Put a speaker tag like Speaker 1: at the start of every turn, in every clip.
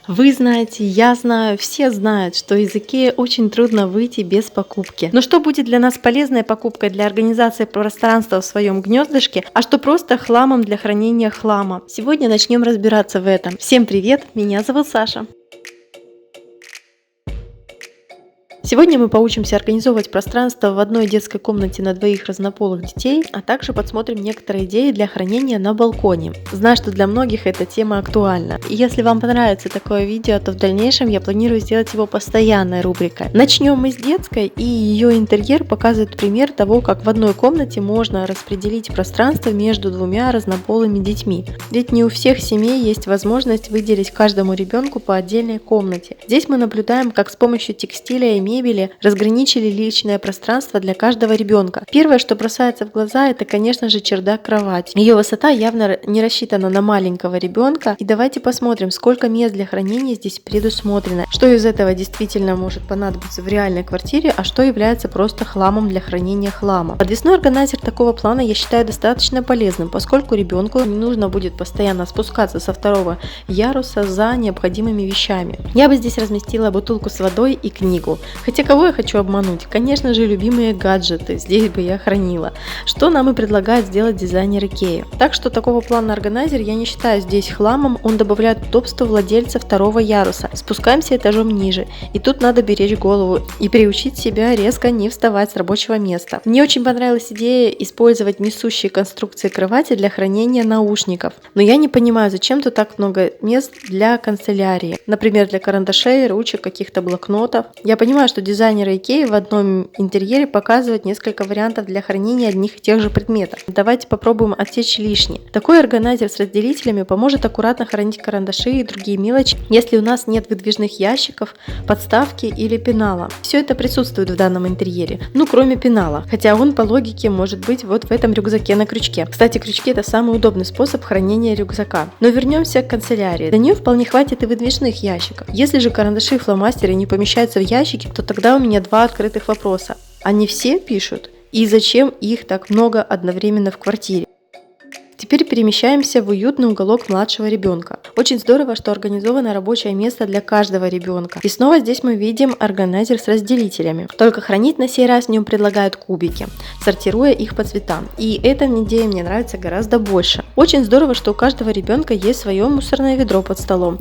Speaker 1: Вы знаете, я знаю, все знают, что из IKEA очень трудно выйти без покупки. Но что будет для нас полезной покупкой для организации пространства в своем гнездышке, а что просто хламом для хранения хлама? Сегодня начнем разбираться в этом. Всем привет, меня зовут Саша. Сегодня мы поучимся организовывать пространство в одной детской комнате на двоих разнополых детей, а также подсмотрим некоторые идеи для хранения на балконе. Знаю, что для многих эта тема актуальна. И если вам понравится такое видео, то в дальнейшем я планирую сделать его постоянной рубрикой. Начнем мы с детской, и ее интерьер показывает пример того, как в одной комнате можно распределить пространство между двумя разнополыми детьми. Ведь не у всех семей есть возможность выделить каждому ребенку по отдельной комнате. Здесь мы наблюдаем, как с помощью текстиля и мебели разграничили личное пространство для каждого ребенка. Первое, что бросается в глаза, это, конечно же, чердак-кровать. Ее высота явно не рассчитана на маленького ребенка. И давайте посмотрим, сколько мест для хранения здесь предусмотрено. Что из этого действительно может понадобиться в реальной квартире, а что является просто хламом для хранения хлама. Подвесной органайзер такого плана я считаю достаточно полезным, поскольку ребенку не нужно будет постоянно спускаться со второго яруса за необходимыми вещами. Я бы здесь разместила бутылку с водой и книгу. Хотя кого я хочу обмануть? Конечно же, любимые гаджеты здесь бы я хранила, что нам и предлагает сделать дизайнер IKEA. Так что такого плана органайзер я не считаю здесь хламом, он добавляет удобство владельца второго яруса. Спускаемся этажом ниже, и тут надо беречь голову и приучить себя резко не вставать с рабочего места. Мне очень понравилась идея использовать несущие конструкции кровати для хранения наушников, но я не понимаю, зачем тут так много мест для канцелярии, например, для карандашей, ручек, каких-то блокнотов. Я понимаю, что дизайнеры IKEA в одном интерьере показывают несколько вариантов для хранения одних и тех же предметов. Давайте попробуем отсечь лишнее. Такой органайзер с разделителями поможет аккуратно хранить карандаши и другие мелочи, если у нас нет выдвижных ящиков, подставки или пенала. Все это присутствует в данном интерьере, кроме пенала, хотя он по логике может быть вот в этом рюкзаке на крючке. Кстати, крючки — это самый удобный способ хранения рюкзака. Но вернемся к канцелярии. Для нее вполне хватит и выдвижных ящиков. Если же карандаши и фломастеры не помещаются в ящики, то тогда у меня два открытых вопроса. Они все пишут? И зачем их так много одновременно в квартире? Теперь перемещаемся в уютный уголок младшего ребенка. Очень здорово, что организовано рабочее место для каждого ребенка. И снова здесь мы видим органайзер с разделителями. Только хранить на сей раз в нем предлагают кубики, сортируя их по цветам. И эта идея мне нравится гораздо больше. Очень здорово, что у каждого ребенка есть свое мусорное ведро под столом.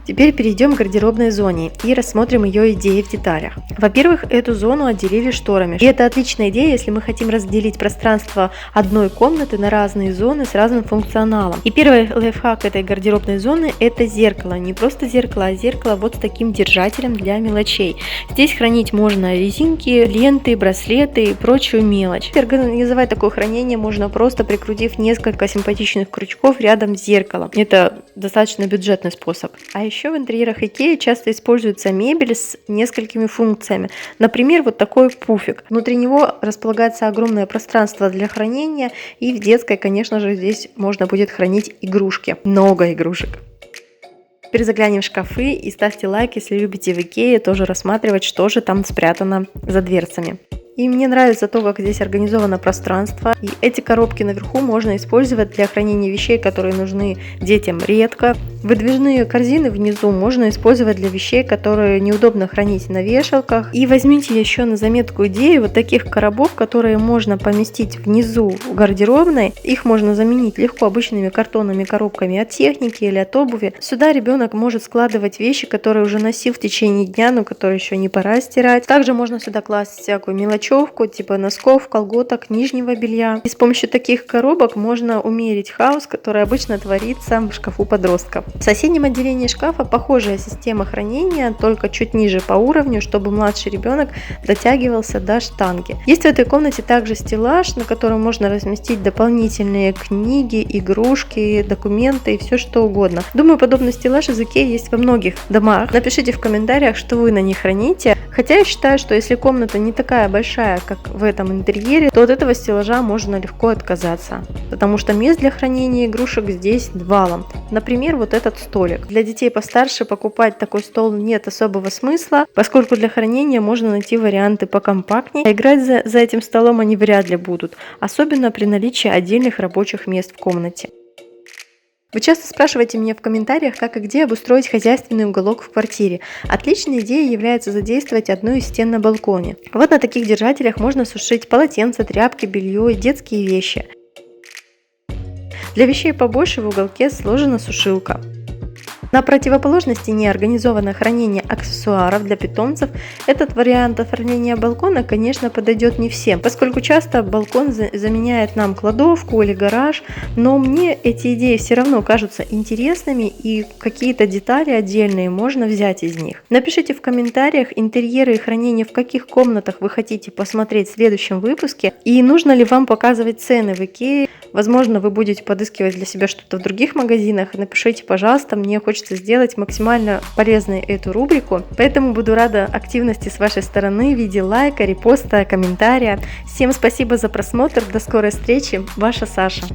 Speaker 1: Теперь перейдем к гардеробной зоне и рассмотрим ее идеи в деталях. Во-первых, эту зону отделили шторами. И это отличная идея, если мы хотим разделить пространство одной комнаты на разные зоны с разным функционалом. И первый лайфхак этой гардеробной зоны — это зеркало. Не просто зеркало, а зеркало вот с таким держателем для мелочей. Здесь хранить можно резинки, ленты, браслеты и прочую мелочь. Организовать такое хранение можно просто прикрутив несколько симпатичных крючков рядом с зеркалом. Это достаточно бюджетный способ. А еще в интерьерах IKEA часто используется мебель с несколькими функциями. Например, вот такой пуфик. Внутри него располагается огромное пространство для хранения, и в детской, конечно же, здесь можно будет хранить игрушки. Много игрушек. Теперь заглянем в шкафы и ставьте лайк, если любите в IKEA тоже рассматривать, что же там спрятано за дверцами. И мне нравится то, как здесь организовано пространство. И эти коробки наверху можно использовать для хранения вещей, которые нужны детям редко. Выдвижные корзины внизу можно использовать для вещей, которые неудобно хранить на вешалках. И возьмите еще на заметку идею вот таких коробов, которые можно поместить внизу в гардеробной. Их можно заменить легко обычными картонными коробками от техники или от обуви. Сюда ребенок может складывать вещи, которые уже носил в течение дня, но которые еще не пора стирать. Также можно сюда класть всякую мелочь, типа носков, колготок, нижнего белья. И с помощью таких коробок можно умерить хаос, который обычно творится в шкафу подростков. В соседнем отделении шкафа похожая система хранения, только чуть ниже по уровню, чтобы младший ребенок дотягивался до штанги. Есть в этой комнате также стеллаж, на котором можно разместить дополнительные книги, игрушки, документы и все что угодно. Думаю, подобный стеллаж из IKEA есть во многих домах. Напишите в комментариях, что вы на них храните. Хотя я считаю, что если комната не такая большая, как в этом интерьере, то от этого стеллажа можно легко отказаться, потому что мест для хранения игрушек здесь валом. Например, вот этот столик. Для детей постарше покупать такой стол нет особого смысла, поскольку для хранения можно найти варианты покомпактнее, а играть за этим столом они вряд ли будут, особенно при наличии отдельных рабочих мест в комнате. Вы часто спрашиваете меня в комментариях, как и где обустроить хозяйственный уголок в квартире. Отличной идеей является задействовать одну из стен на балконе. Вот на таких держателях можно сушить полотенца, тряпки, белье и детские вещи. Для вещей побольше в уголке сложена сушилка. На противоположной стене организовано хранение аксессуаров для питомцев. Этот вариант оформления балкона, конечно, подойдет не всем, поскольку часто балкон заменяет нам кладовку или гараж, но мне эти идеи все равно кажутся интересными, и какие-то детали отдельные можно взять из них. Напишите в комментариях интерьеры и хранение в каких комнатах вы хотите посмотреть в следующем выпуске, и нужно ли вам показывать цены в Икее. Возможно, вы будете подыскивать для себя что-то в других магазинах. Напишите, пожалуйста, мне хочется сделать максимально полезной эту рубрику, поэтому буду рада активности с вашей стороны в виде лайка, репоста, комментария. Всем спасибо за просмотр, до скорой встречи, ваша Саша.